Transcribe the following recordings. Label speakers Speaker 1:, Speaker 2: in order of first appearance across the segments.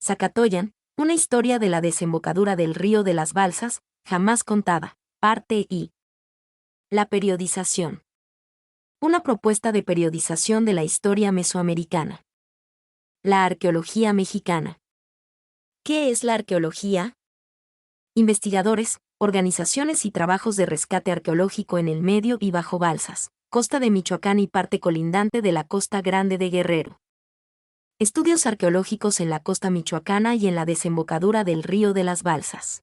Speaker 1: Zacatoyan, una historia de la desembocadura del río de las Balsas, jamás contada, parte I. La periodización. Una propuesta de periodización de la historia mesoamericana. La arqueología mexicana. ¿Qué es la arqueología? Investigadores, organizaciones y trabajos de rescate arqueológico en el medio y bajo Balsas, costa de Michoacán y parte colindante de la Costa Grande de Guerrero. Estudios arqueológicos en la costa michoacana y en la desembocadura del río de las Balsas.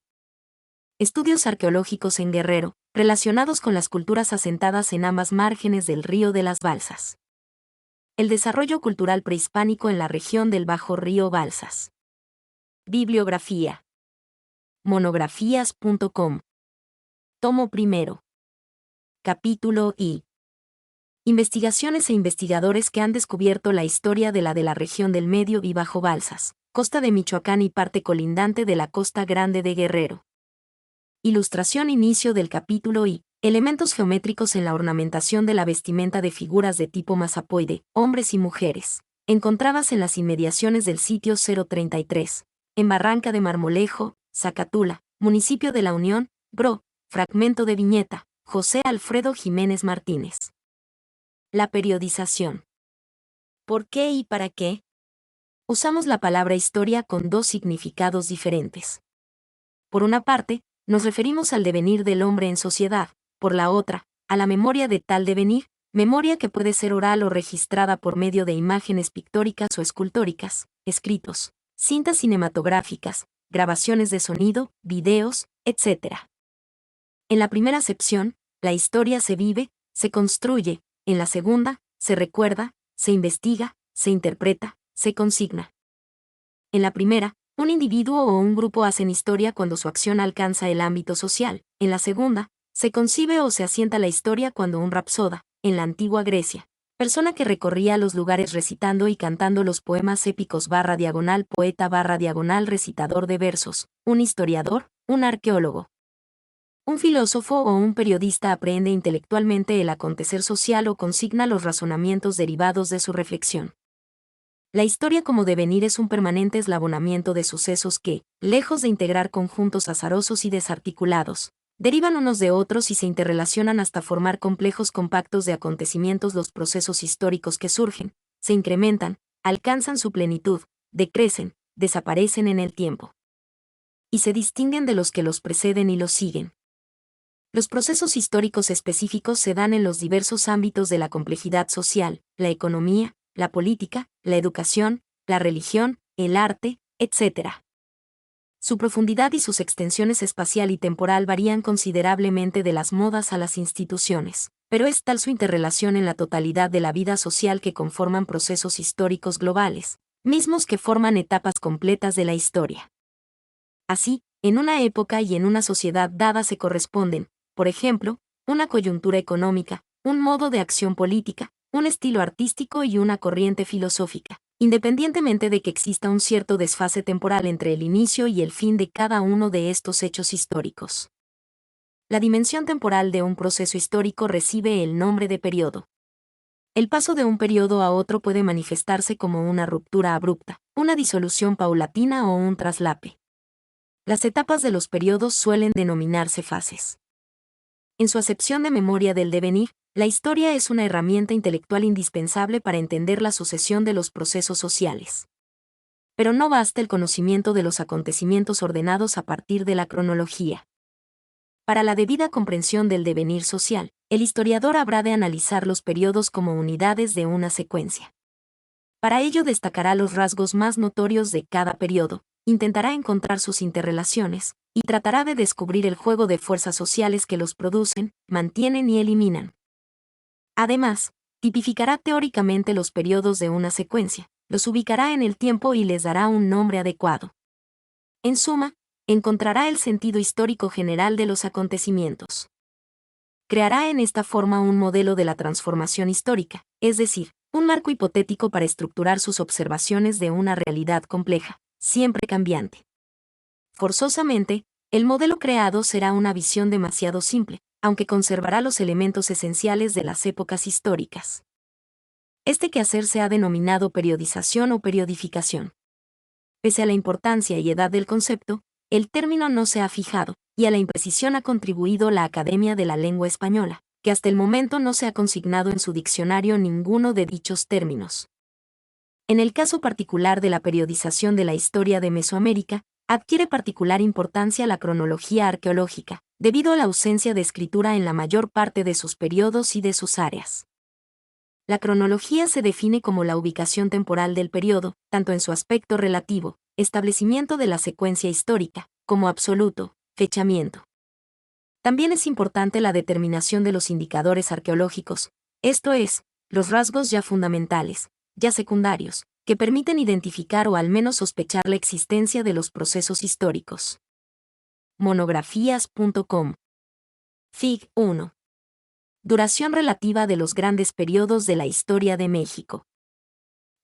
Speaker 1: Estudios arqueológicos en Guerrero, relacionados con las culturas asentadas en ambas márgenes del río de las Balsas. El desarrollo cultural prehispánico en la región del Bajo Río Balsas. Bibliografía. Monografías.com. Tomo primero. Capítulo I. Investigaciones e investigadores que han descubierto la historia de la región del Medio y Bajo Balsas, costa de Michoacán y parte colindante de la Costa Grande de Guerrero. Ilustración. Inicio del capítulo I. Elementos geométricos en la ornamentación de la vestimenta de figuras de tipo mazapoide, hombres y mujeres, encontradas en las inmediaciones del sitio 033, en Barranca de Marmolejo, Zacatula, municipio de La Unión, Bro, fragmento de viñeta, José Alfredo Jiménez Martínez. La periodización. ¿Por qué y para qué? Usamos la palabra historia con dos significados diferentes. Por una parte, nos referimos al devenir del hombre en sociedad, por la otra, a la memoria de tal devenir, memoria que puede ser oral o registrada por medio de imágenes pictóricas o escultóricas, escritos, cintas cinematográficas, grabaciones de sonido, videos, etc. En la primera acepción, la historia se vive, se construye; en la segunda, se recuerda, se investiga, se interpreta, se consigna. En la primera, un individuo o un grupo hacen historia cuando su acción alcanza el ámbito social; en la segunda, se concibe o se asienta la historia cuando un rapsoda, en la antigua Grecia, persona que recorría los lugares recitando y cantando los poemas épicos / poeta / recitador de versos, un historiador, un arqueólogo, un filósofo o un periodista aprehende intelectualmente el acontecer social o consigna los razonamientos derivados de su reflexión. La historia como devenir es un permanente eslabonamiento de sucesos que, lejos de integrar conjuntos azarosos y desarticulados, derivan unos de otros y se interrelacionan hasta formar complejos compactos de acontecimientos. Los procesos históricos que surgen, se incrementan, alcanzan su plenitud, decrecen, desaparecen en el tiempo. Y se distinguen de los que los preceden y los siguen. Los procesos históricos específicos se dan en los diversos ámbitos de la complejidad social, la economía, la política, la educación, la religión, el arte, etc. Su profundidad y sus extensiones espacial y temporal varían considerablemente de las modas a las instituciones, pero es tal su interrelación en la totalidad de la vida social que conforman procesos históricos globales, mismos que forman etapas completas de la historia. Así, en una época y en una sociedad dada se corresponden, por ejemplo, una coyuntura económica, un modo de acción política, un estilo artístico y una corriente filosófica, independientemente de que exista un cierto desfase temporal entre el inicio y el fin de cada uno de estos hechos históricos. La dimensión temporal de un proceso histórico recibe el nombre de periodo. El paso de un periodo a otro puede manifestarse como una ruptura abrupta, una disolución paulatina o un traslape. Las etapas de los periodos suelen denominarse fases. En su acepción de memoria del devenir, la historia es una herramienta intelectual indispensable para entender la sucesión de los procesos sociales. Pero no basta el conocimiento de los acontecimientos ordenados a partir de la cronología. Para la debida comprensión del devenir social, el historiador habrá de analizar los periodos como unidades de una secuencia. Para ello destacará los rasgos más notorios de cada periodo, intentará encontrar sus interrelaciones, y tratará de descubrir el juego de fuerzas sociales que los producen, mantienen y eliminan. Además, tipificará teóricamente los periodos de una secuencia, los ubicará en el tiempo y les dará un nombre adecuado. En suma, encontrará el sentido histórico general de los acontecimientos. Creará en esta forma un modelo de la transformación histórica, es decir, un marco hipotético para estructurar sus observaciones de una realidad compleja, siempre cambiante. Forzosamente, el modelo creado será una visión demasiado simple, aunque conservará los elementos esenciales de las épocas históricas. Este quehacer se ha denominado periodización o periodificación. Pese a la importancia y edad del concepto, el término no se ha fijado, y a la imprecisión ha contribuido la Academia de la Lengua Española, que hasta el momento no se ha consignado en su diccionario ninguno de dichos términos. En el caso particular de la periodización de la historia de Mesoamérica, adquiere particular importancia la cronología arqueológica, debido a la ausencia de escritura en la mayor parte de sus periodos y de sus áreas. La cronología se define como la ubicación temporal del periodo, tanto en su aspecto relativo, establecimiento de la secuencia histórica, como absoluto, fechamiento. También es importante la determinación de los indicadores arqueológicos, esto es, los rasgos ya fundamentales, ya secundarios, que permiten identificar o al menos sospechar la existencia de los procesos históricos. Monografías.com. Fig. 1. Duración relativa de los grandes periodos de la historia de México.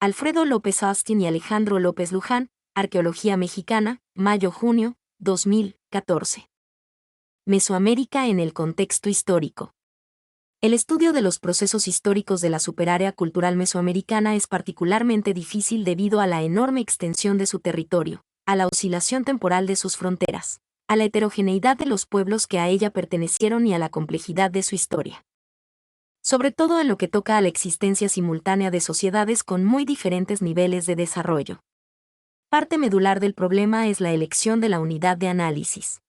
Speaker 1: Alfredo López Austin y Alejandro López Luján, Arqueología Mexicana, mayo-junio, 2014. Mesoamérica en el contexto histórico. El estudio de los procesos históricos de la superárea cultural mesoamericana es particularmente difícil debido a la enorme extensión de su territorio, a la oscilación temporal de sus fronteras, a la heterogeneidad de los pueblos que a ella pertenecieron y a la complejidad de su historia. Sobre todo en lo que toca a la existencia simultánea de sociedades con muy diferentes niveles de desarrollo. Parte medular del problema es la elección de la unidad de análisis.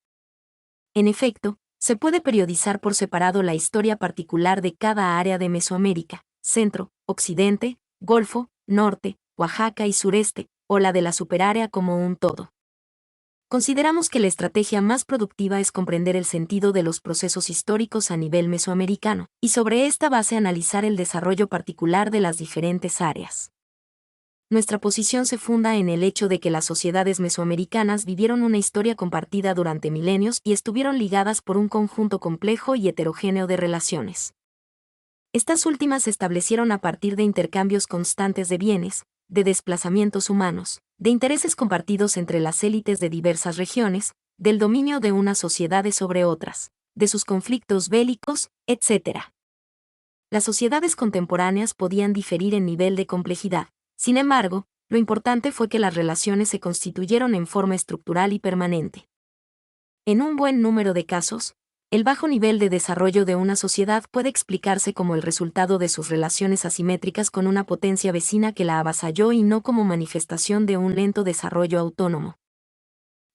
Speaker 1: En efecto, se puede periodizar por separado la historia particular de cada área de Mesoamérica, centro, occidente, Golfo, norte, Oaxaca y sureste, o la de la superárea como un todo. Consideramos que la estrategia más productiva es comprender el sentido de los procesos históricos a nivel mesoamericano, y sobre esta base analizar el desarrollo particular de las diferentes áreas. Nuestra posición se funda en el hecho de que las sociedades mesoamericanas vivieron una historia compartida durante milenios y estuvieron ligadas por un conjunto complejo y heterogéneo de relaciones. Estas últimas se establecieron a partir de intercambios constantes de bienes, de desplazamientos humanos, de intereses compartidos entre las élites de diversas regiones, del dominio de unas sociedades sobre otras, de sus conflictos bélicos, etc. Las sociedades contemporáneas podían diferir en nivel de complejidad. Sin embargo, lo importante fue que las relaciones se constituyeron en forma estructural y permanente. En un buen número de casos, el bajo nivel de desarrollo de una sociedad puede explicarse como el resultado de sus relaciones asimétricas con una potencia vecina que la avasalló y no como manifestación de un lento desarrollo autónomo.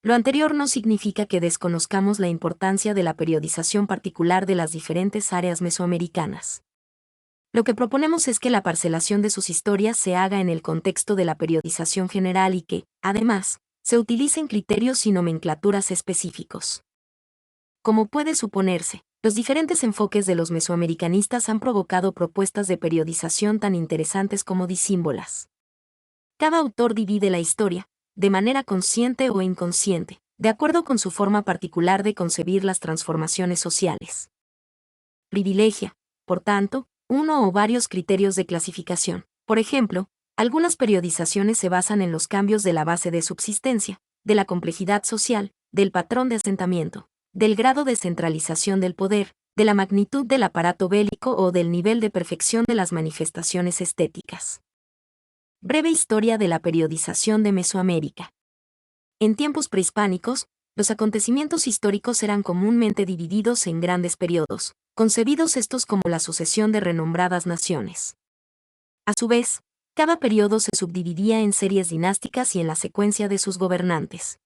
Speaker 1: Lo anterior no significa que desconozcamos la importancia de la periodización particular de las diferentes áreas mesoamericanas. Lo que proponemos es que la parcelación de sus historias se haga en el contexto de la periodización general y que, además, se utilicen criterios y nomenclaturas específicos. Como puede suponerse, los diferentes enfoques de los mesoamericanistas han provocado propuestas de periodización tan interesantes como disímbolas. Cada autor divide la historia, de manera consciente o inconsciente, de acuerdo con su forma particular de concebir las transformaciones sociales. Privilegia, por tanto, uno o varios criterios de clasificación. Por ejemplo, algunas periodizaciones se basan en los cambios de la base de subsistencia, de la complejidad social, del patrón de asentamiento, del grado de centralización del poder, de la magnitud del aparato bélico o del nivel de perfección de las manifestaciones estéticas. Breve historia de la periodización de Mesoamérica. En tiempos prehispánicos, los acontecimientos históricos eran comúnmente divididos en grandes periodos, concebidos estos como la sucesión de renombradas naciones. A su vez, cada periodo se subdividía en series dinásticas y en la secuencia de sus gobernantes.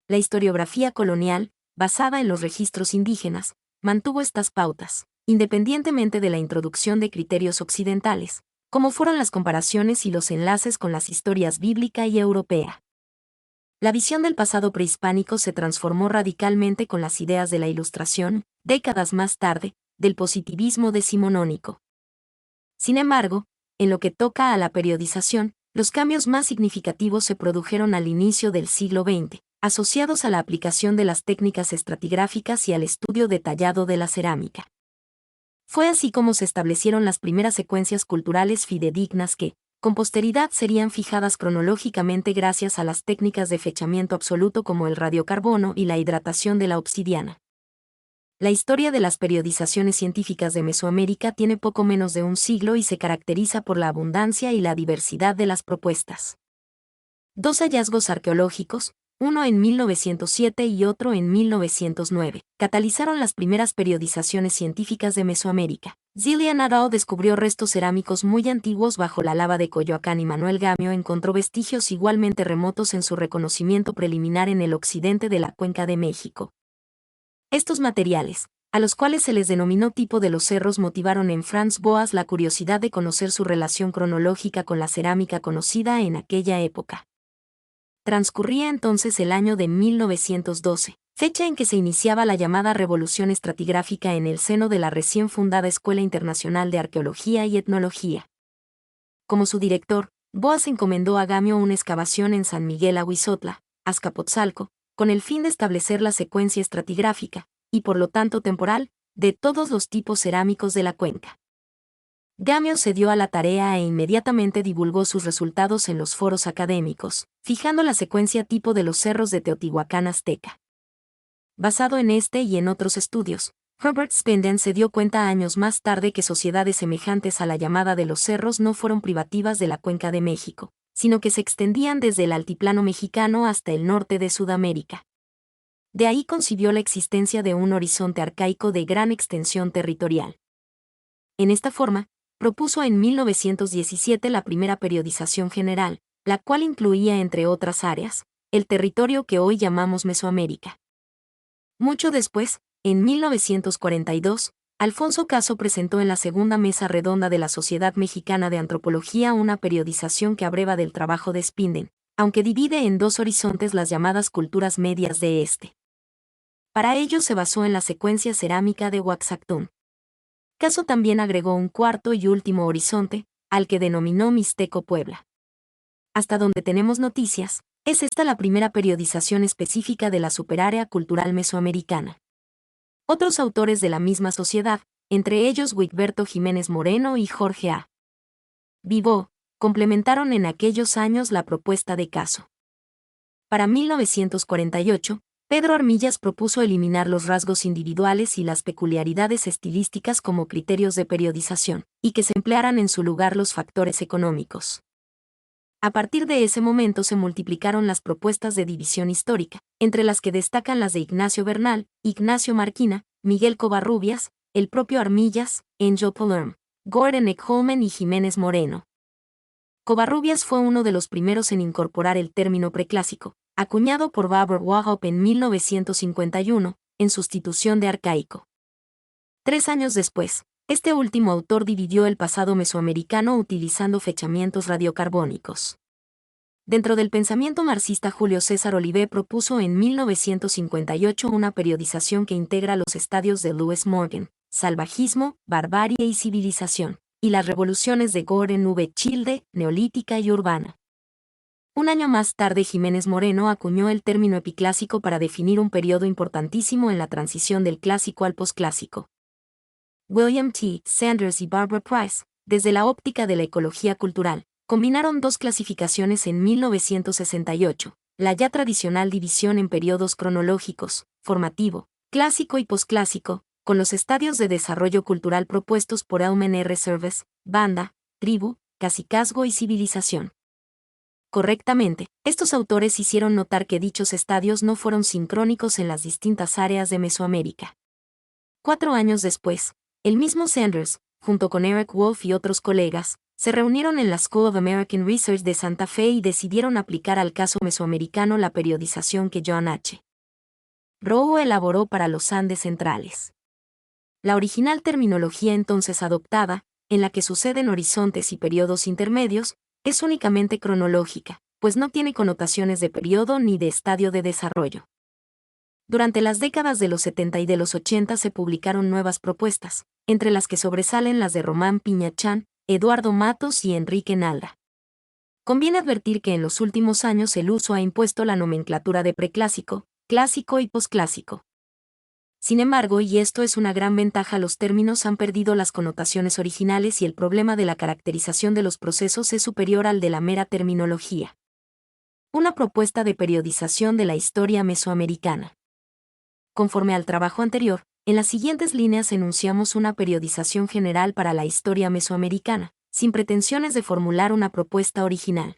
Speaker 1: La historiografía colonial, basada en los registros indígenas, mantuvo estas pautas, independientemente de la introducción de criterios occidentales, como fueron las comparaciones y los enlaces con las historias bíblica y europea. La visión del pasado prehispánico se transformó radicalmente con las ideas de la Ilustración, décadas más tarde, del positivismo decimonónico. Sin embargo, en lo que toca a la periodización, los cambios más significativos se produjeron al inicio del siglo XX, asociados a la aplicación de las técnicas estratigráficas y al estudio detallado de la cerámica. Fue así como se establecieron las primeras secuencias culturales fidedignas que, con posteridad, serían fijadas cronológicamente gracias a las técnicas de fechamiento absoluto como el radiocarbono y la hidratación de la obsidiana. La historia de las periodizaciones científicas de Mesoamérica tiene poco menos de un siglo y se caracteriza por la abundancia y la diversidad de las propuestas. Dos hallazgos arqueológicos, uno en 1907 y otro en 1909, catalizaron las primeras periodizaciones científicas de Mesoamérica. Zillian et al. Descubrió restos cerámicos muy antiguos bajo la lava de Coyoacán y Manuel Gamio encontró vestigios igualmente remotos en su reconocimiento preliminar en el occidente de la Cuenca de México. Estos materiales, a los cuales se les denominó tipo de los cerros, motivaron en Franz Boas la curiosidad de conocer su relación cronológica con la cerámica conocida en aquella época. Transcurría entonces el año de 1912, fecha en que se iniciaba la llamada Revolución Estratigráfica en el seno de la recién fundada Escuela Internacional de Arqueología y Etnología. Como su director, Boas encomendó a Gamio una excavación en San Miguel Ahuizotla, Azcapotzalco, con el fin de establecer la secuencia estratigráfica, y por lo tanto temporal, de todos los tipos cerámicos de la cuenca. Gamio se dio a la tarea e inmediatamente divulgó sus resultados en los foros académicos, fijando la secuencia tipo de los cerros de Teotihuacán azteca. Basado en este y en otros estudios, Herbert Spinden se dio cuenta años más tarde que sociedades semejantes a la llamada de los cerros no fueron privativas de la Cuenca de México, sino que se extendían desde el altiplano mexicano hasta el norte de Sudamérica. De ahí concibió la existencia de un horizonte arcaico de gran extensión territorial. En esta forma, propuso en 1917 la primera periodización general, la cual incluía, entre otras áreas, el territorio que hoy llamamos Mesoamérica. Mucho después, en 1942, Alfonso Caso presentó en la segunda mesa redonda de la Sociedad Mexicana de Antropología una periodización que abreva del trabajo de Spinden, aunque divide en dos horizontes las llamadas culturas medias de este. Para ello se basó en la secuencia cerámica de Oaxactún. Caso también agregó un cuarto y último horizonte, al que denominó Mixteco Puebla. Hasta donde tenemos noticias, es esta la primera periodización específica de la superárea cultural mesoamericana. Otros autores de la misma sociedad, entre ellos Wigberto Jiménez Moreno y Jorge A. Vivó, complementaron en aquellos años la propuesta de Caso. Para 1948, Pedro Armillas propuso eliminar los rasgos individuales y las peculiaridades estilísticas como criterios de periodización, y que se emplearan en su lugar los factores económicos. A partir de ese momento se multiplicaron las propuestas de división histórica, entre las que destacan las de Ignacio Bernal, Ignacio Marquina, Miguel Covarrubias, el propio Armillas, Angel Palerm, Gordon Eckholmen y Jiménez Moreno. Covarrubias fue uno de los primeros en incorporar el término preclásico, acuñado por Baber Wahop en 1951, en sustitución de arcaico. 3 años después, este último autor dividió el pasado mesoamericano utilizando fechamientos radiocarbónicos. Dentro del pensamiento marxista, Julio César Olivé propuso en 1958 una periodización que integra los estadios de Lewis Morgan, salvajismo, barbarie y civilización, y las revoluciones de Gordon V. Childe, neolítica y urbana. Un año más tarde, Jiménez Moreno acuñó el término epiclásico para definir un periodo importantísimo en la transición del clásico al posclásico. William T. Sanders y Barbara Price, desde la óptica de la ecología cultural, combinaron dos clasificaciones en 1968, la ya tradicional división en periodos cronológicos, formativo, clásico y posclásico, con los estadios de desarrollo cultural propuestos por Elmen R. Service, banda, tribu, cacicazgo y civilización. Correctamente, estos autores hicieron notar que dichos estadios no fueron sincrónicos en las distintas áreas de Mesoamérica. 4 años después, el mismo Sanders, junto con Eric Wolf y otros colegas, se reunieron en la School of American Research de Santa Fe y decidieron aplicar al caso mesoamericano la periodización que John H. Rowe elaboró para los Andes centrales. La original terminología entonces adoptada, en la que suceden horizontes y periodos intermedios, es únicamente cronológica, pues no tiene connotaciones de periodo ni de estadio de desarrollo. Durante las décadas de los 70 y de los 80 se publicaron nuevas propuestas, entre las que sobresalen las de Román Piñachán, Eduardo Matos y Enrique Nalda. Conviene advertir que en los últimos años el uso ha impuesto la nomenclatura de preclásico, clásico y posclásico. Sin embargo, y esto es una gran ventaja, los términos han perdido las connotaciones originales y el problema de la caracterización de los procesos es superior al de la mera terminología. Una propuesta de periodización de la historia mesoamericana. Conforme al trabajo anterior, en las siguientes líneas enunciamos una periodización general para la historia mesoamericana, sin pretensiones de formular una propuesta original.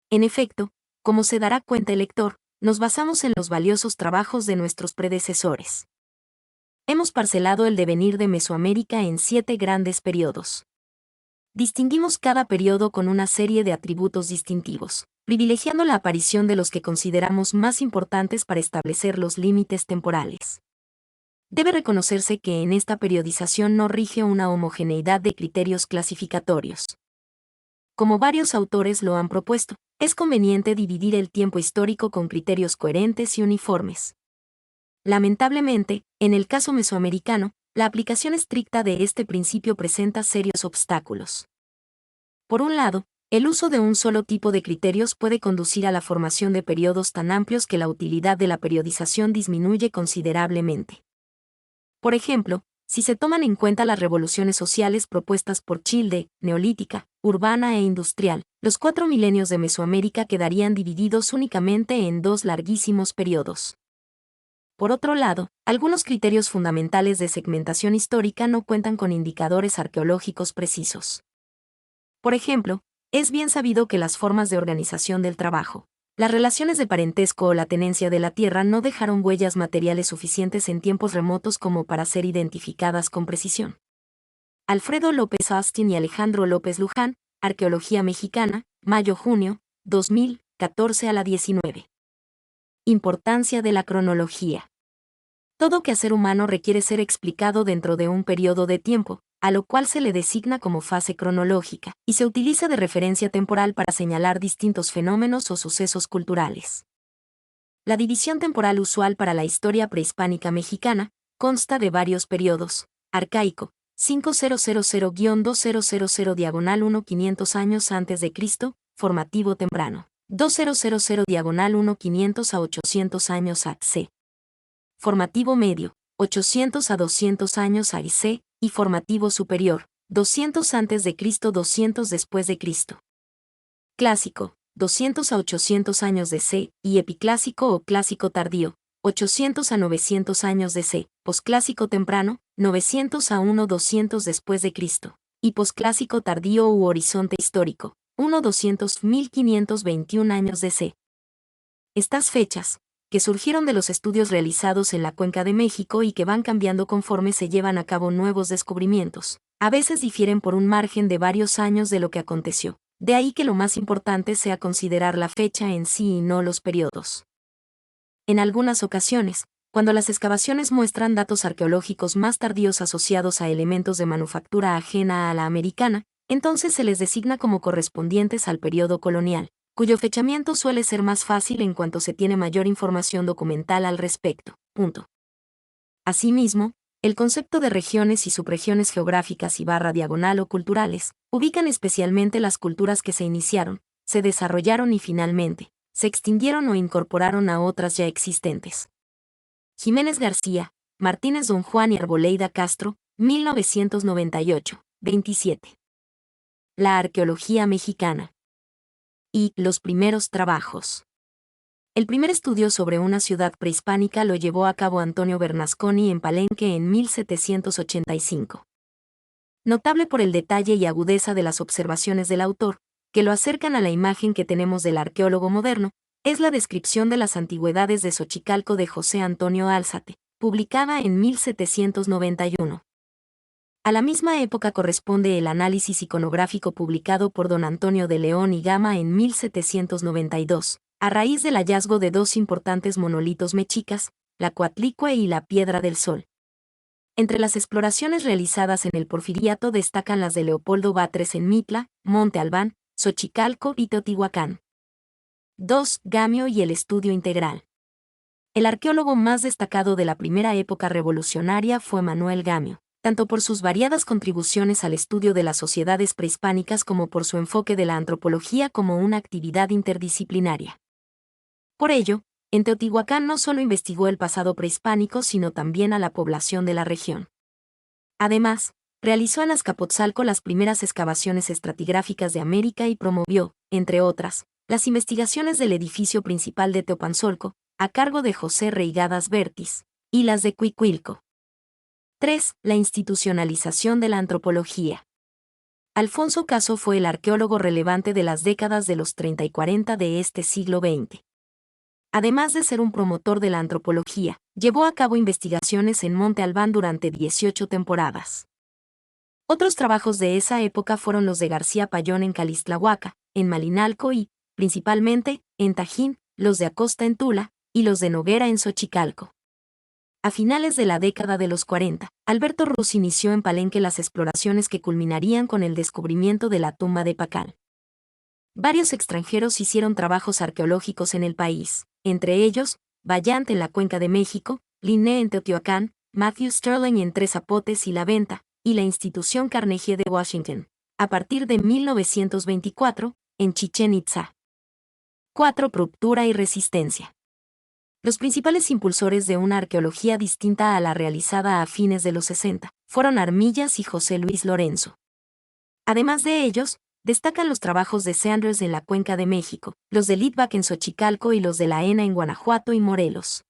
Speaker 1: En efecto, Como se dará cuenta el lector, nos basamos en los valiosos trabajos de nuestros predecesores. Hemos parcelado el devenir de Mesoamérica en 7 grandes periodos. Distinguimos cada periodo con una serie de atributos distintivos, privilegiando la aparición de los que consideramos más importantes para establecer los límites temporales. Debe reconocerse que en esta periodización no rige una homogeneidad de criterios clasificatorios. Como varios autores lo han propuesto, es conveniente dividir el tiempo histórico con criterios coherentes y uniformes. Lamentablemente, en el caso mesoamericano, la aplicación estricta de este principio presenta serios obstáculos. Por un lado, el uso de un solo tipo de criterios puede conducir a la formación de periodos tan amplios que la utilidad de la periodización disminuye considerablemente. Por ejemplo, si se toman en cuenta las revoluciones sociales propuestas por Childe, neolítica, urbana e industrial, los 4 milenios de Mesoamérica quedarían divididos únicamente en 2 larguísimos periodos. Por otro lado, algunos criterios fundamentales de segmentación histórica no cuentan con indicadores arqueológicos precisos. Por ejemplo, es bien sabido que las formas de organización del trabajo, las relaciones de parentesco o la tenencia de la tierra no dejaron huellas materiales suficientes en tiempos remotos como para ser identificadas con precisión. Alfredo López Austin y Alejandro López Luján, Arqueología Mexicana, mayo-junio, 2014 a la 19. Importancia de la cronología. Todo quehacer humano requiere ser explicado dentro de un periodo de tiempo, a lo cual se le designa como fase cronológica, y se utiliza de referencia temporal para señalar distintos fenómenos o sucesos culturales. La división temporal usual para la historia prehispánica mexicana consta de varios periodos: arcaico, 5000-2000 diagonal 1 500 años antes de Cristo, formativo temprano, 2000 diagonal 1 500 a 800 años a.C. Formativo medio, 800 a 200 años a.C., y formativo superior, 200 antes de Cristo 200 después de Cristo. Clásico, 200 a 800 años de C, y epiclásico o clásico tardío, 800 a 900 años de C, posclásico temprano, 900 a 200 después de Cristo, y posclásico tardío u horizonte histórico, 1521 años de C. Estas fechas, que surgieron de los estudios realizados en la Cuenca de México y que van cambiando conforme se llevan a cabo nuevos descubrimientos, a veces difieren por un margen de varios años de lo que aconteció. De ahí que lo más importante sea considerar la fecha en sí y no los periodos. En algunas ocasiones, cuando las excavaciones muestran datos arqueológicos más tardíos asociados a elementos de manufactura ajena a la americana, entonces se les designa como correspondientes al periodo colonial, cuyo fechamiento suele ser más fácil en cuanto se tiene mayor información documental al respecto. Asimismo, el concepto de regiones y subregiones geográficas y diagonal o culturales ubican especialmente las culturas que se iniciaron, se desarrollaron y finalmente se extinguieron o incorporaron a otras ya existentes. Jiménez García, Martínez Don Juan y Arboleida Castro, 1998, 27. La arqueología mexicana. Y los primeros trabajos. El primer estudio sobre una ciudad prehispánica lo llevó a cabo Antonio Bernasconi en Palenque en 1785. Notable por el detalle y agudeza de las observaciones del autor, que lo acercan a la imagen que tenemos del arqueólogo moderno, es la descripción de las antigüedades de Xochicalco de José Antonio Álzate, publicada en 1791. A la misma época corresponde el análisis iconográfico publicado por don Antonio de León y Gama en 1792, a raíz del hallazgo de 2 importantes monolitos mexicas, la Coatlicue y la Piedra del Sol. Entre las exploraciones realizadas en el Porfiriato destacan las de Leopoldo Batres en Mitla, Monte Albán, Xochicalco y Teotihuacán. 2. Gamio y el estudio integral. El arqueólogo más destacado de la primera época revolucionaria fue Manuel Gamio, tanto por sus variadas contribuciones al estudio de las sociedades prehispánicas como por su enfoque de la antropología como una actividad interdisciplinaria. Por ello, en Teotihuacán no solo investigó el pasado prehispánico sino también a la población de la región. Además, realizó en Azcapotzalco las primeras excavaciones estratigráficas de América y promovió, entre otras, las investigaciones del edificio principal de Teopanzolco, a cargo de José Reigadas Bertis, y las de Cuicuilco. 3. La institucionalización de la antropología. Alfonso Caso fue el arqueólogo relevante de las décadas de los 30 y 40 de este siglo XX. Además de ser un promotor de la antropología, llevó a cabo investigaciones en Monte Albán durante 18 temporadas. Otros trabajos de esa época fueron los de García Payón en Calixtlahuaca, en Malinalco y, principalmente, en Tajín, los de Acosta en Tula, y los de Noguera en Xochicalco. A finales de la década de los 40, Alberto Ruz inició en Palenque las exploraciones que culminarían con el descubrimiento de la tumba de Pacal. Varios extranjeros hicieron trabajos arqueológicos en el país, entre ellos, Vallant en la Cuenca de México, Linné en Teotihuacán, Matthew Sterling en Tres Zapotes y La Venta, y la institución Carnegie de Washington, a partir de 1924, en Chichén Itzá. 4. Ruptura y resistencia. Los principales impulsores de una arqueología distinta a la realizada a fines de los 60 fueron Armillas y José Luis Lorenzo. Además de ellos, destacan los trabajos de Sanders en la Cuenca de México, los de Litvak en Xochicalco y los de la ENA en Guanajuato y Morelos.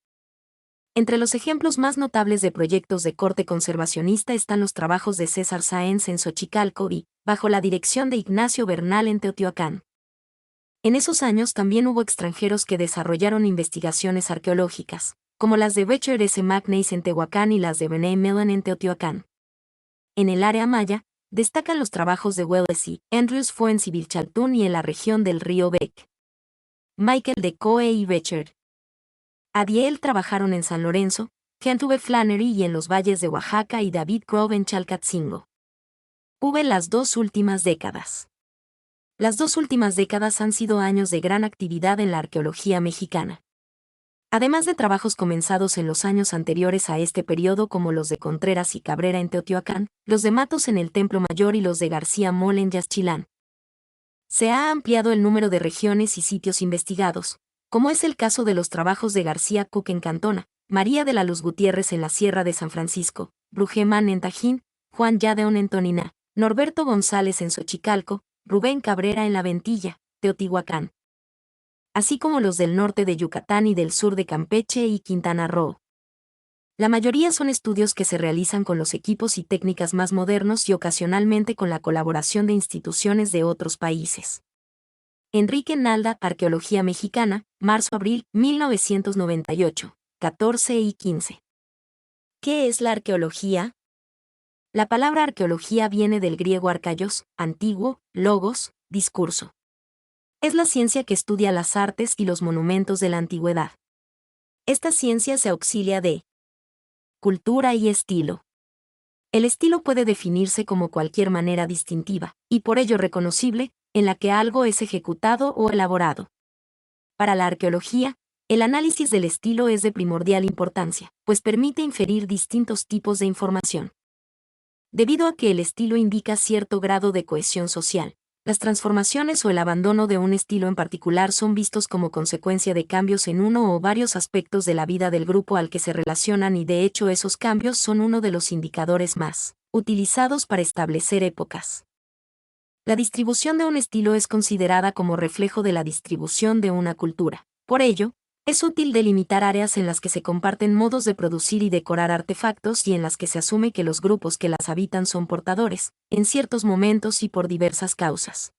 Speaker 1: Entre los ejemplos más notables de proyectos de corte conservacionista están los trabajos de César Sáenz en Xochicalco y, bajo la dirección de Ignacio Bernal en Teotihuacán. En esos años también hubo extranjeros que desarrollaron investigaciones arqueológicas, como las de Richard S. McNeice en Tehuacán y las de Bené Mellon en Teotihuacán. En el área maya, destacan los trabajos de Welles y Andrews Fue en Civilchaltún y en la región del río Bec. Michael de Coe y Richard Adiel trabajaron en San Lorenzo, Kent V. Flannery y en los valles de Oaxaca y David Grove en Chalcatzingo. Las dos últimas décadas. Las dos últimas décadas han sido años de gran actividad en la arqueología mexicana. Además de trabajos comenzados en los años anteriores a este periodo como los de Contreras y Cabrera en Teotihuacán, los de Matos en el Templo Mayor y los de García Moll en Yaxchilán. Se ha ampliado el número de regiones y sitios investigados, como es el caso de los trabajos de García Cook en Cantona, María de la Luz Gutiérrez en la Sierra de San Francisco, Brujeman en Tajín, Juan Yadeón en Toniná, Norberto González en Xochicalco, Rubén Cabrera en La Ventilla, Teotihuacán, así como los del norte de Yucatán y del sur de Campeche y Quintana Roo. La mayoría son estudios que se realizan con los equipos y técnicas más modernos y ocasionalmente con la colaboración de instituciones de otros países. Enrique Nalda, Arqueología Mexicana, marzo-abril, 1998, 14 y 15. ¿Qué es la arqueología? La palabra arqueología viene del griego arcaios, antiguo, logos, discurso. Es la ciencia que estudia las artes y los monumentos de la antigüedad. Esta ciencia se auxilia de cultura y estilo. El estilo puede definirse como cualquier manera distintiva, y por ello reconocible, en la que algo es ejecutado o elaborado. Para la arqueología, el análisis del estilo es de primordial importancia, pues permite inferir distintos tipos de información. Debido a que el estilo indica cierto grado de cohesión social, las transformaciones o el abandono de un estilo en particular son vistos como consecuencia de cambios en uno o varios aspectos de la vida del grupo al que se relacionan y de hecho esos cambios son uno de los indicadores más utilizados para establecer épocas. La distribución de un estilo es considerada como reflejo de la distribución de una cultura. Por ello, es útil delimitar áreas en las que se comparten modos de producir y decorar artefactos y en las que se asume que los grupos que las habitan son portadores, en ciertos momentos y por diversas causas,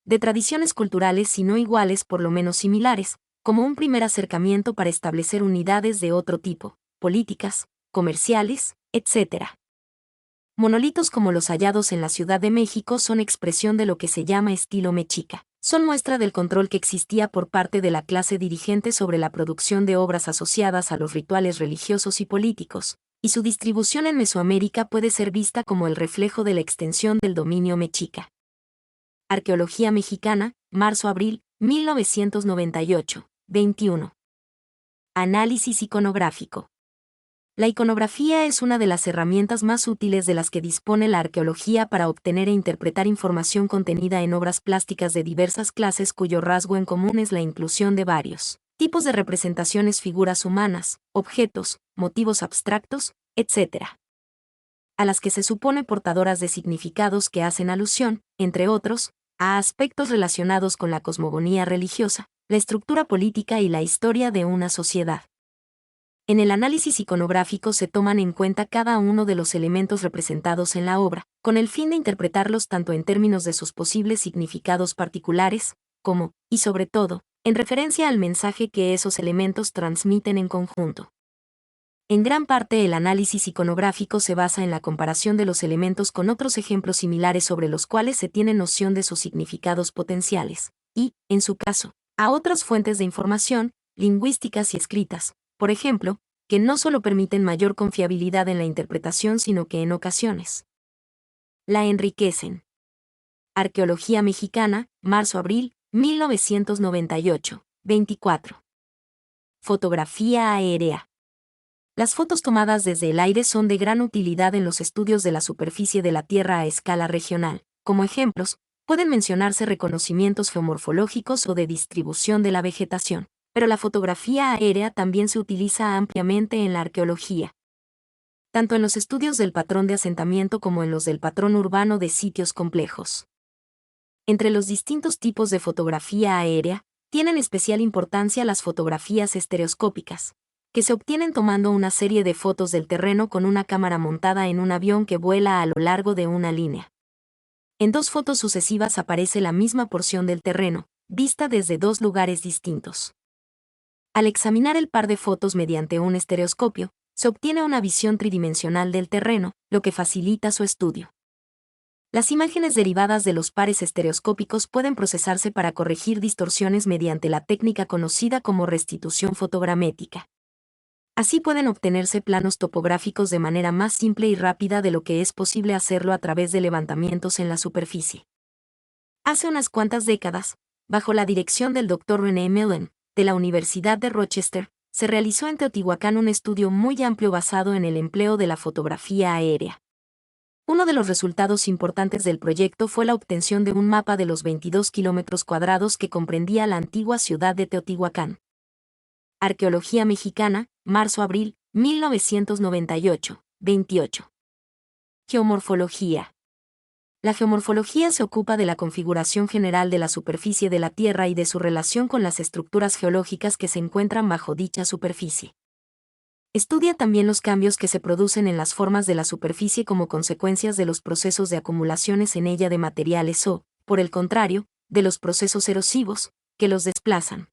Speaker 1: de tradiciones culturales si no iguales por lo menos similares, como un primer acercamiento para establecer unidades de otro tipo, políticas, comerciales, etc. Monolitos como los hallados en la Ciudad de México son expresión de lo que se llama estilo mexica. Son muestra del control que existía por parte de la clase dirigente sobre la producción de obras asociadas a los rituales religiosos y políticos, y su distribución en Mesoamérica puede ser vista como el reflejo de la extensión del dominio mexica. Arqueología Mexicana, marzo-abril, 1998, 21. Análisis iconográfico. La iconografía es una de las herramientas más útiles de las que dispone la arqueología para obtener e interpretar información contenida en obras plásticas de diversas clases cuyo rasgo en común es la inclusión de varios tipos de representaciones, figuras humanas, objetos, motivos abstractos, etc., a las que se supone portadoras de significados que hacen alusión, entre otros, a aspectos relacionados con la cosmogonía religiosa, la estructura política y la historia de una sociedad. En el análisis iconográfico se toman en cuenta cada uno de los elementos representados en la obra, con el fin de interpretarlos tanto en términos de sus posibles significados particulares, como, y sobre todo, en referencia al mensaje que esos elementos transmiten en conjunto. En gran parte el análisis iconográfico se basa en la comparación de los elementos con otros ejemplos similares sobre los cuales se tiene noción de sus significados potenciales, y, en su caso, a otras fuentes de información, lingüísticas y escritas, por ejemplo, que no solo permiten mayor confiabilidad en la interpretación sino que en ocasiones la enriquecen. Arqueología Mexicana, marzo-abril, 1998, 24. Fotografía aérea. Las fotos tomadas desde el aire son de gran utilidad en los estudios de la superficie de la Tierra a escala regional. Como ejemplos, pueden mencionarse reconocimientos geomorfológicos o de distribución de la vegetación, pero la fotografía aérea también se utiliza ampliamente en la arqueología, tanto en los estudios del patrón de asentamiento como en los del patrón urbano de sitios complejos. Entre los distintos tipos de fotografía aérea, tienen especial importancia las fotografías estereoscópicas, que se obtienen tomando una serie de fotos del terreno con una cámara montada en un avión que vuela a lo largo de una línea. En dos fotos sucesivas aparece la misma porción del terreno, vista desde dos lugares distintos. Al examinar el par de fotos mediante un estereoscopio, se obtiene una visión tridimensional del terreno, lo que facilita su estudio. Las imágenes derivadas de los pares estereoscópicos pueden procesarse para corregir distorsiones mediante la técnica conocida como restitución fotogramétrica. Así pueden obtenerse planos topográficos de manera más simple y rápida de lo que es posible hacerlo a través de levantamientos en la superficie. Hace unas cuantas décadas, bajo la dirección del Dr. René Millen, de la Universidad de Rochester, se realizó en Teotihuacán un estudio muy amplio basado en el empleo de la fotografía aérea. Uno de los resultados importantes del proyecto fue la obtención de un mapa de los 22 kilómetros cuadrados que comprendía la antigua ciudad de Teotihuacán. Arqueología Mexicana, marzo-abril, 1998, 28. Geomorfología. La geomorfología se ocupa de la configuración general de la superficie de la Tierra y de su relación con las estructuras geológicas que se encuentran bajo dicha superficie. Estudia también los cambios que se producen en las formas de la superficie como consecuencias de los procesos de acumulaciones en ella de materiales o, por el contrario, de los procesos erosivos, que los desplazan.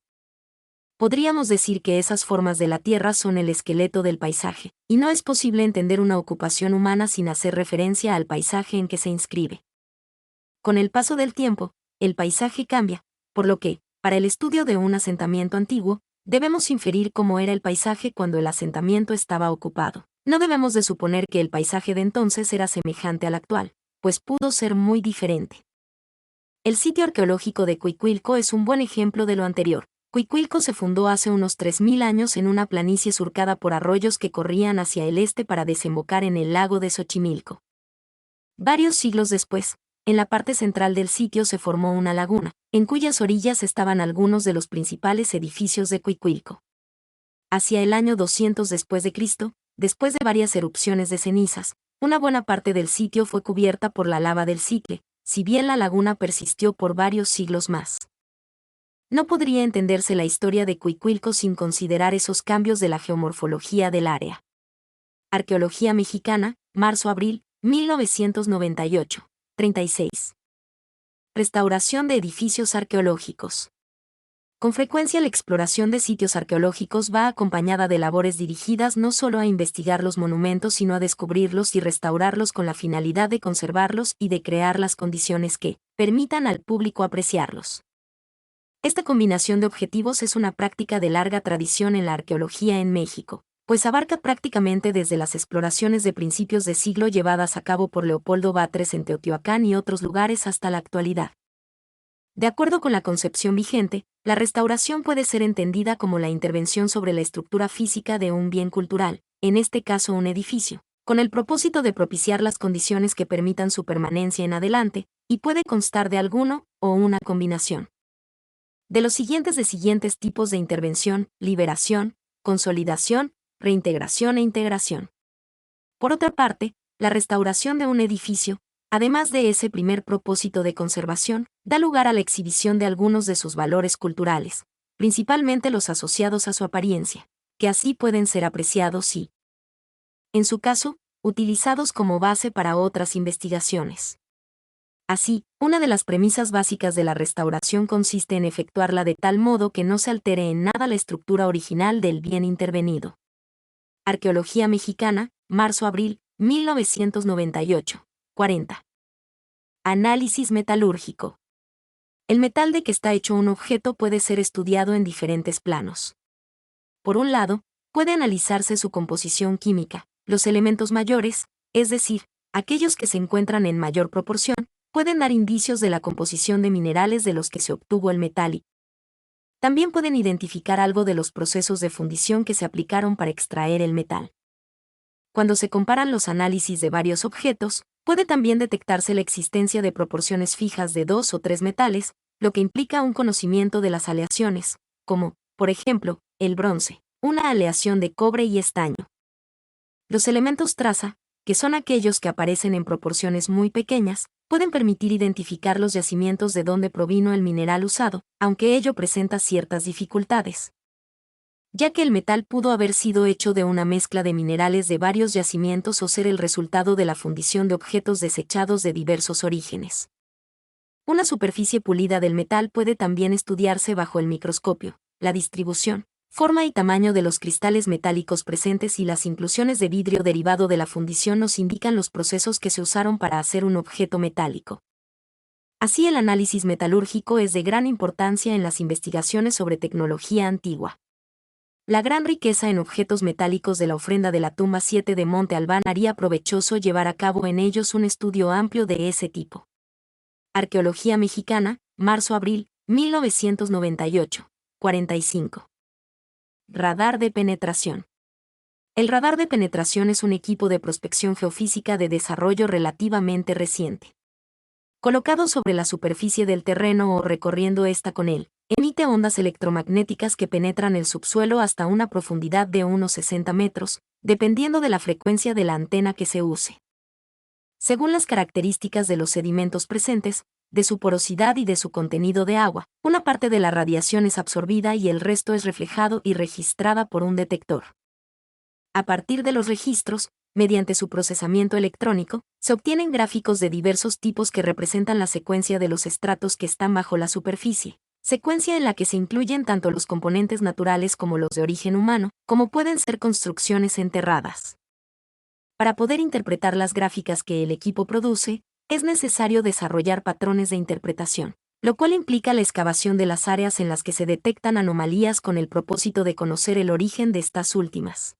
Speaker 1: Podríamos decir que esas formas de la Tierra son el esqueleto del paisaje, y no es posible entender una ocupación humana sin hacer referencia al paisaje en que se inscribe. Con el paso del tiempo, el paisaje cambia, por lo que, para el estudio de un asentamiento antiguo, debemos inferir cómo era el paisaje cuando el asentamiento estaba ocupado. No debemos de suponer que el paisaje de entonces era semejante al actual, pues pudo ser muy diferente. El sitio arqueológico de Cuicuilco es un buen ejemplo de lo anterior. Cuicuilco se fundó hace unos 3000 años en una planicie surcada por arroyos que corrían hacia el este para desembocar en el lago de Xochimilco. Varios siglos después, en la parte central del sitio se formó una laguna, en cuyas orillas estaban algunos de los principales edificios de Cuicuilco. Hacia el año 200 después de Cristo, después de varias erupciones de cenizas, una buena parte del sitio fue cubierta por la lava del Cicle, si bien la laguna persistió por varios siglos más. No podría entenderse la historia de Cuicuilco sin considerar esos cambios de la geomorfología del área. Arqueología Mexicana, marzo-abril, 1998, 36. Restauración de edificios arqueológicos. Con frecuencia la exploración de sitios arqueológicos va acompañada de labores dirigidas no solo a investigar los monumentos sino a descubrirlos y restaurarlos con la finalidad de conservarlos y de crear las condiciones que permitan al público apreciarlos. Esta combinación de objetivos es una práctica de larga tradición en la arqueología en México, pues abarca prácticamente desde las exploraciones de principios de siglo llevadas a cabo por Leopoldo Batres en Teotihuacán y otros lugares hasta la actualidad. De acuerdo con la concepción vigente, la restauración puede ser entendida como la intervención sobre la estructura física de un bien cultural, en este caso un edificio, con el propósito de propiciar las condiciones que permitan su permanencia en adelante, y puede constar de alguno o una combinación de los siguientes tipos de intervención: liberación, consolidación, reintegración e integración. Por otra parte, la restauración de un edificio, además de ese primer propósito de conservación, da lugar a la exhibición de algunos de sus valores culturales, principalmente los asociados a su apariencia, que así pueden ser apreciados y, en su caso, utilizados como base para otras investigaciones. Así, una de las premisas básicas de la restauración consiste en efectuarla de tal modo que no se altere en nada la estructura original del bien intervenido. Arqueología Mexicana, marzo-abril, 1998. 40. Análisis metalúrgico. El metal de que está hecho un objeto puede ser estudiado en diferentes planos. Por un lado, puede analizarse su composición química. Los elementos mayores, es decir, aquellos que se encuentran en mayor proporción, pueden dar indicios de la composición de minerales de los que se obtuvo el metal y también pueden identificar algo de los procesos de fundición que se aplicaron para extraer el metal. Cuando se comparan los análisis de varios objetos, puede también detectarse la existencia de proporciones fijas de 2 o 3 metales, lo que implica un conocimiento de las aleaciones, como, por ejemplo, el bronce, una aleación de cobre y estaño. Los elementos traza, que son aquellos que aparecen en proporciones muy pequeñas, pueden permitir identificar los yacimientos de donde provino el mineral usado, aunque ello presenta ciertas dificultades, ya que el metal pudo haber sido hecho de una mezcla de minerales de varios yacimientos o ser el resultado de la fundición de objetos desechados de diversos orígenes. Una superficie pulida del metal puede también estudiarse bajo el microscopio. La distribución, forma y tamaño de los cristales metálicos presentes y las inclusiones de vidrio derivado de la fundición nos indican los procesos que se usaron para hacer un objeto metálico. Así, el análisis metalúrgico es de gran importancia en las investigaciones sobre tecnología antigua. La gran riqueza en objetos metálicos de la ofrenda de la tumba 7 de Monte Albán haría provechoso llevar a cabo en ellos un estudio amplio de ese tipo. Arqueología Mexicana, marzo-abril, 1998. 45. Radar de penetración. El radar de penetración es un equipo de prospección geofísica de desarrollo relativamente reciente. Colocado sobre la superficie del terreno o recorriendo ésta con él, emite ondas electromagnéticas que penetran el subsuelo hasta una profundidad de unos 60 metros, dependiendo de la frecuencia de la antena que se use. Según las características de los sedimentos presentes, de su porosidad y de su contenido de agua, una parte de la radiación es absorbida y el resto es reflejado y registrada por un detector. A partir de los registros, mediante su procesamiento electrónico, se obtienen gráficos de diversos tipos que representan la secuencia de los estratos que están bajo la superficie, secuencia en la que se incluyen tanto los componentes naturales como los de origen humano, como pueden ser construcciones enterradas. Para poder interpretar las gráficas que el equipo produce, es necesario desarrollar patrones de interpretación, lo cual implica la excavación de las áreas en las que se detectan anomalías con el propósito de conocer el origen de estas últimas.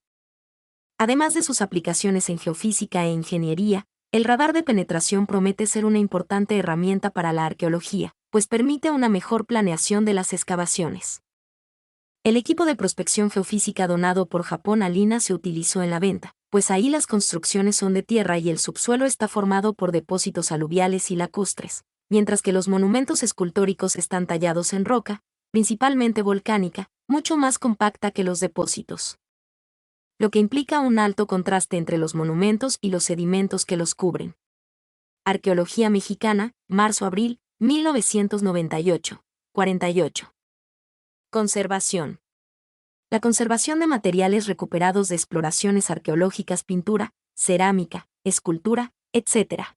Speaker 1: Además de sus aplicaciones en geofísica e ingeniería, el radar de penetración promete ser una importante herramienta para la arqueología, pues permite una mejor planeación de las excavaciones. El equipo de prospección geofísica donado por Japón a Lina se utilizó en la venta, pues ahí las construcciones son de tierra y el subsuelo está formado por depósitos aluviales y lacustres, mientras que los monumentos escultóricos están tallados en roca, principalmente volcánica, mucho más compacta que los depósitos, lo que implica un alto contraste entre los monumentos y los sedimentos que los cubren. Arqueología Mexicana, marzo-abril, 1998. 48. Conservación. La conservación de materiales recuperados de exploraciones arqueológicas, pintura, cerámica, escultura, etc.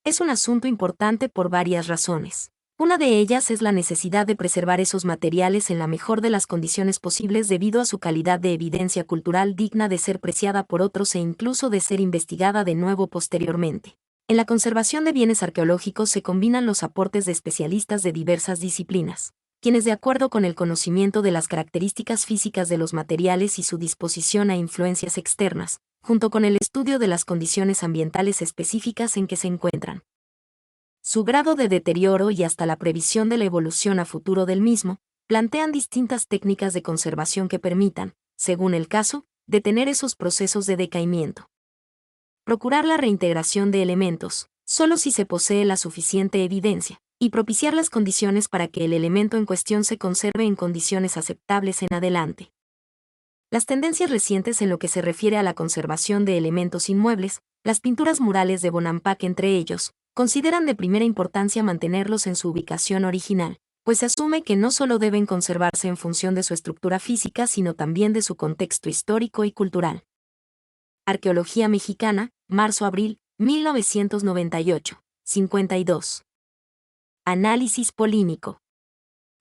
Speaker 1: Es un asunto importante por varias razones. Una de ellas es la necesidad de preservar esos materiales en la mejor de las condiciones posibles debido a su calidad de evidencia cultural digna de ser preciada por otros e incluso de ser investigada de nuevo posteriormente. En la conservación de bienes arqueológicos se combinan los aportes de especialistas de diversas disciplinas, quienes de acuerdo con el conocimiento de las características físicas de los materiales y su disposición a influencias externas, junto con el estudio de las condiciones ambientales específicas en que se encuentran, su grado de deterioro y hasta la previsión de la evolución a futuro del mismo, plantean distintas técnicas de conservación que permitan, según el caso, detener esos procesos de decaimiento. Procurar la reintegración de elementos, solo si se posee la suficiente evidencia, y propiciar las condiciones para que el elemento en cuestión se conserve en condiciones aceptables en adelante. Las tendencias recientes en lo que se refiere a la conservación de elementos inmuebles, las pinturas murales de Bonampak entre ellos, consideran de primera importancia mantenerlos en su ubicación original, pues se asume que no solo deben conservarse en función de su estructura física, sino también de su contexto histórico y cultural. Arqueología mexicana, marzo-abril, 1998, 52. Análisis polínico.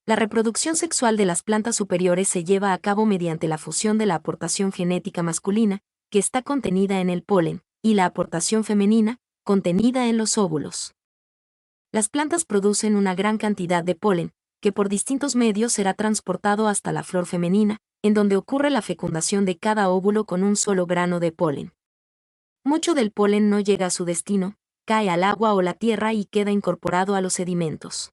Speaker 1: La reproducción sexual de las plantas superiores se lleva a cabo mediante la fusión de la aportación genética masculina, que está contenida en el polen, y la aportación femenina, contenida en los óvulos. Las plantas producen una gran cantidad de polen, que por distintos medios será transportado hasta la flor femenina, en donde ocurre la fecundación de cada óvulo con un solo grano de polen. Mucho del polen no llega a su destino, cae al agua o la tierra y queda incorporado a los sedimentos.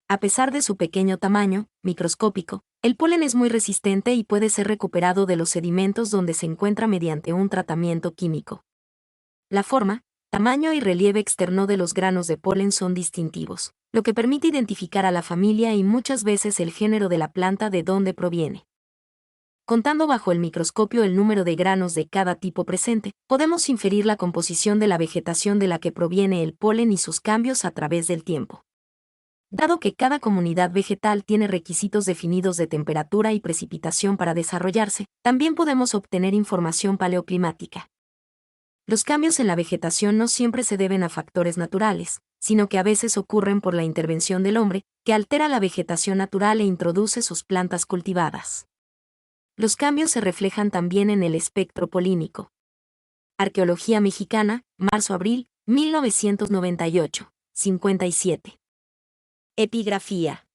Speaker 1: A pesar de su pequeño tamaño, microscópico, el polen es muy resistente y puede ser recuperado de los sedimentos donde se encuentra mediante un tratamiento químico. La forma, tamaño y relieve externo de los granos de polen son distintivos, lo que permite identificar a la familia y muchas veces el género de la planta de donde proviene. Contando bajo el microscopio el número de granos de cada tipo presente, podemos inferir la composición de la vegetación de la que proviene el polen y sus cambios a través del tiempo. Dado que cada comunidad vegetal tiene requisitos definidos de temperatura y precipitación para desarrollarse, también podemos obtener información paleoclimática. Los cambios en la vegetación no siempre se deben a factores naturales, sino que a veces ocurren por la intervención del hombre, que altera la vegetación natural e introduce sus plantas cultivadas. Los cambios se reflejan también en el espectro polínico. Arqueología mexicana, marzo-abril, 1998, 57. Epigrafía.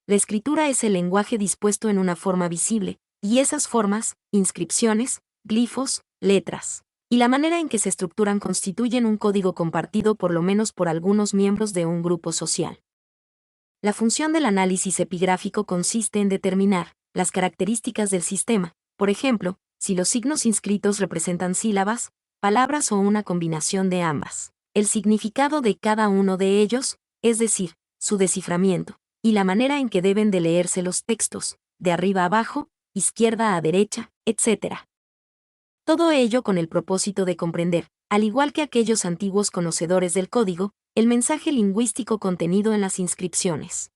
Speaker 1: La escritura es el lenguaje dispuesto en una forma visible, y esas formas, inscripciones, glifos, letras, y la manera en que se estructuran constituyen un código compartido por lo menos por algunos miembros de un grupo social. La función del análisis epigráfico consiste en determinar las características del sistema, por ejemplo, si los signos inscritos representan sílabas, palabras o una combinación de ambas, el significado de cada uno de ellos, es decir, su desciframiento, y la manera en que deben de leerse los textos, de arriba a abajo, izquierda a derecha, etc. Todo ello con el propósito de comprender, al igual que aquellos antiguos conocedores del código, el mensaje lingüístico contenido en las inscripciones.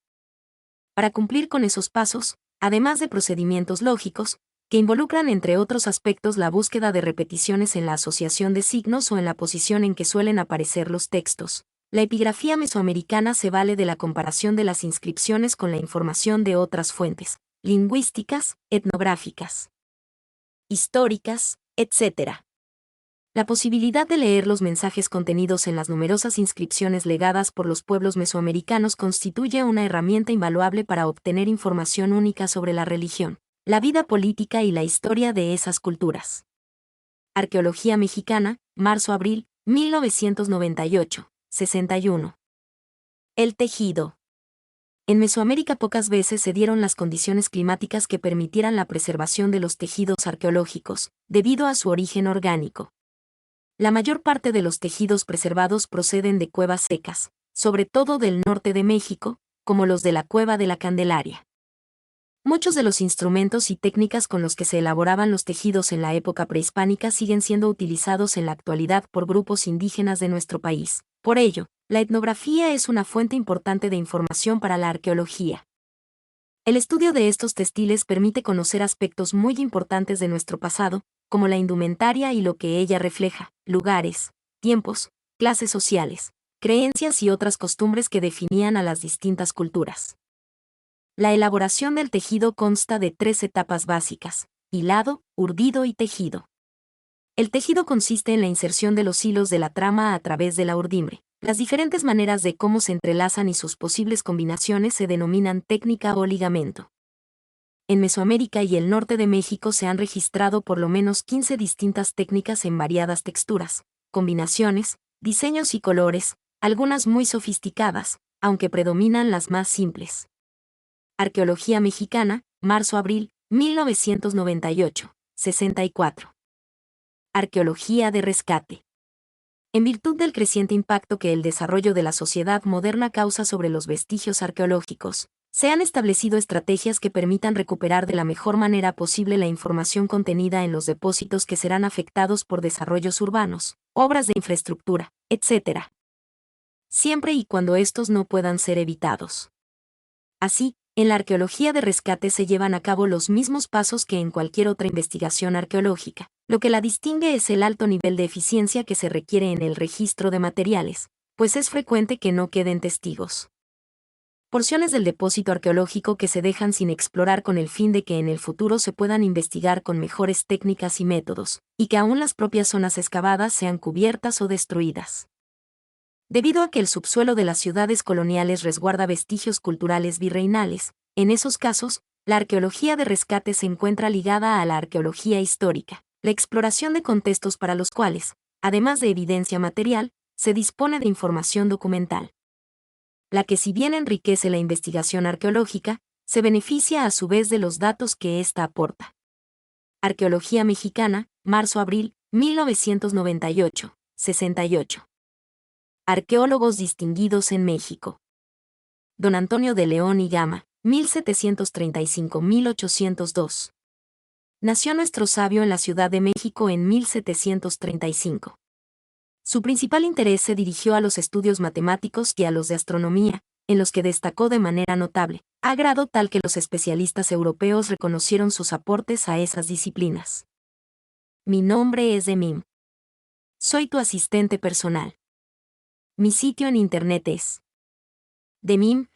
Speaker 1: Para cumplir con esos pasos, además de procedimientos lógicos, que involucran entre otros aspectos la búsqueda de repeticiones en la asociación de signos o en la posición en que suelen aparecer los textos, la epigrafía mesoamericana se vale de la comparación de las inscripciones con la información de otras fuentes, lingüísticas, etnográficas, históricas, etc. La posibilidad de leer los mensajes contenidos en las numerosas inscripciones legadas por los pueblos mesoamericanos constituye una herramienta invaluable para obtener información única sobre la religión, la vida política y la historia de esas culturas. Arqueología mexicana, marzo-abril, 1998, 61. El tejido. En Mesoamérica pocas veces se dieron las condiciones climáticas que permitieran la preservación de los tejidos arqueológicos, debido a su origen orgánico. La mayor parte de los tejidos preservados proceden de cuevas secas, sobre todo del norte de México, como los de la Cueva de la Candelaria. Muchos de los instrumentos y técnicas con los que se elaboraban los tejidos en la época prehispánica siguen siendo utilizados en la actualidad por grupos indígenas de nuestro país. Por ello, la etnografía es una fuente importante de información para la arqueología. El estudio de estos textiles permite conocer aspectos muy importantes de nuestro pasado, como la indumentaria y lo que ella refleja, lugares, tiempos, clases sociales, creencias y otras costumbres que definían a las distintas culturas. La elaboración del tejido consta de 3 etapas básicas: hilado, urdido y tejido. El tejido consiste en la inserción de los hilos de la trama a través de la urdimbre. Las diferentes maneras de cómo se entrelazan y sus posibles combinaciones se denominan técnica o ligamento. En Mesoamérica y el norte de México se han registrado por lo menos 15 distintas técnicas en variadas texturas, combinaciones, diseños y colores, algunas muy sofisticadas, aunque predominan las más simples. Arqueología mexicana, marzo-abril, 1998, 64. Arqueología de rescate. En virtud del creciente impacto que el desarrollo de la sociedad moderna causa sobre los vestigios arqueológicos, se han establecido estrategias que permitan recuperar de la mejor manera posible la información contenida en los depósitos que serán afectados por desarrollos urbanos, obras de infraestructura, etc. Siempre y cuando estos no puedan ser evitados. Así, en la arqueología de rescate se llevan a cabo los mismos pasos que en cualquier otra investigación arqueológica. Lo que la distingue es el alto nivel de eficiencia que se requiere en el registro de materiales, pues es frecuente que no queden testigos. Porciones del depósito arqueológico que se dejan sin explorar con el fin de que en el futuro se puedan investigar con mejores técnicas y métodos, y que aún las propias zonas excavadas sean cubiertas o destruidas. Debido a que el subsuelo de las ciudades coloniales resguarda vestigios culturales virreinales, en esos casos, la arqueología de rescate se encuentra ligada a la arqueología histórica, la exploración de contextos para los cuales, además de evidencia material, se dispone de información documental. La que, si bien enriquece la investigación arqueológica, se beneficia a su vez de los datos que ésta aporta. Arqueología Mexicana, marzo-abril, 1998, 68. Arqueólogos distinguidos en México. Don Antonio de León y Gama, 1735-1802. Nació nuestro sabio en la Ciudad de México en 1735. Su principal interés se dirigió a los estudios matemáticos y a los de astronomía, en los que destacó de manera notable, a grado tal que los especialistas europeos reconocieron sus aportes a esas disciplinas. Mi nombre es Demim. Soy tu asistente personal. Mi sitio en internet es demim.es.tl